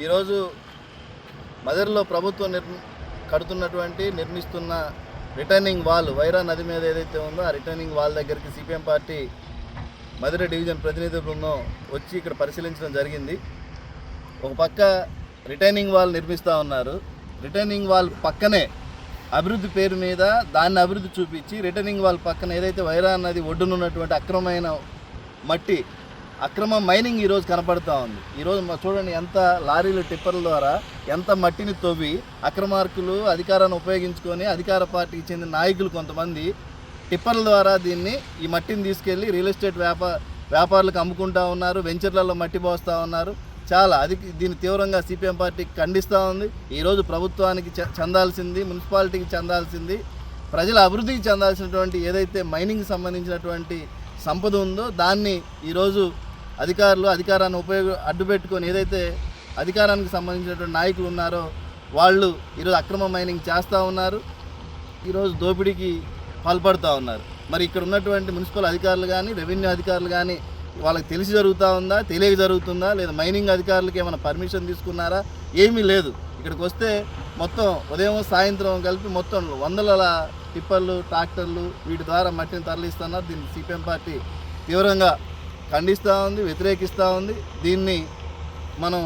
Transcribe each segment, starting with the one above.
ఈరోజు మదర్లో ప్రభుత్వం నిర్మిస్తున్న రిటర్నింగ్ వాల్ వైరా నది మీద ఏదైతే ఉందో ఆ రిటర్నింగ్ వాల్ దగ్గరికి సిపిఎం పార్టీ మధుర డివిజన్ ప్రతినిధి బృందం వచ్చి ఇక్కడ పరిశీలించడం జరిగింది. ఒక పక్క రిటర్నింగ్ వాల్ నిర్మిస్తూ ఉన్నారు. రిటర్నింగ్ వాల్ పక్కనే అభివృద్ధి పేరు మీద దాన్ని అభివృద్ధి చూపించి రిటర్నింగ్ వాల్ పక్కన ఏదైతే వైరా నది ఒడ్డునున్నటువంటి అక్రమమైన మట్టి అక్రమ మైనింగ్ ఈరోజు కనపడుతూ ఉంది. ఈరోజు చూడండి ఎంత లారీలు టిప్పర్ల ద్వారా ఎంత మట్టిని తవ్వి అక్రమార్కులు అధికారాన్ని ఉపయోగించుకొని అధికార పార్టీకి చెందిన నాయకులు కొంతమంది టిప్పర్ల ద్వారా ఈ మట్టిని తీసుకెళ్ళి రియల్ ఎస్టేట్ వ్యాపారులకు అమ్ముకుంటూ ఉన్నారు. వెంచర్లలో మట్టి పోస్తూ ఉన్నారు. దీన్ని తీవ్రంగా సిపిఎం పార్టీకి ఖండిస్తూ ఉంది. ఈరోజు ప్రభుత్వానికి చెందాల్సింది, మున్సిపాలిటీకి చెందాల్సింది, ప్రజల అభివృద్ధికి చెందాల్సినటువంటి ఏదైతే మైనింగ్కి సంబంధించినటువంటి సంపద ఉందో దాన్ని ఈరోజు అధికారాన్ని అడ్డుపెట్టుకొని ఏదైతే అధికారానికి సంబంధించినటువంటి నాయకులు ఉన్నారో వాళ్ళు ఈరోజు అక్రమ మైనింగ్ చేస్తూ ఉన్నారు. ఈరోజు దోపిడీకి పాల్పడుతూ ఉన్నారు. మరి ఇక్కడ ఉన్నటువంటి మున్సిపల్ అధికారులు కానీ రెవెన్యూ అధికారులు కానీ వాళ్ళకి తెలిసి జరుగుతూ ఉందా, తెలియక జరుగుతుందా, లేదా మైనింగ్ అధికారులకి ఏమైనా పర్మిషన్ తీసుకున్నారా? ఏమీ లేదు. ఇక్కడికి వస్తే మొత్తం ఉదయం సాయంత్రం కలిపి మొత్తం వందల టిప్పర్లు ట్రాక్టర్లు వీటి ద్వారా మట్టిని తరలిస్తున్నారు. దీన్ని సిపిఎం పార్టీ తీవ్రంగా ఖండిస్తూ ఉంది, వ్యతిరేకిస్తూ ఉంది. దీన్ని మనం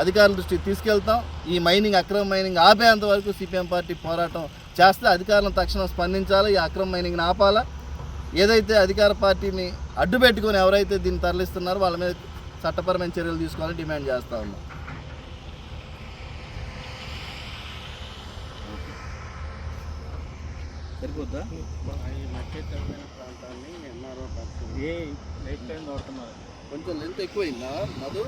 అధికారుల దృష్టికి తీసుకెళ్తాం. ఈ అక్రమ మైనింగ్ ఆపేంత వరకు సిపిఎం పార్టీ పోరాటం చేస్తే అధికారులను తక్షణం స్పందించాలి. ఈ అక్రమ మైనింగ్ని ఆపాలా. ఏదైతే అధికార పార్టీని అడ్డుపెట్టుకొని ఎవరైతే దీన్ని తరలిస్తున్నారో వాళ్ళ మీద చట్టపరమైన చర్యలు తీసుకోవాలని డిమాండ్ చేస్తూ ఉన్నాం. సరిపోద్దా? కొంచెం లెంత్ ఎక్కువైందా మధు?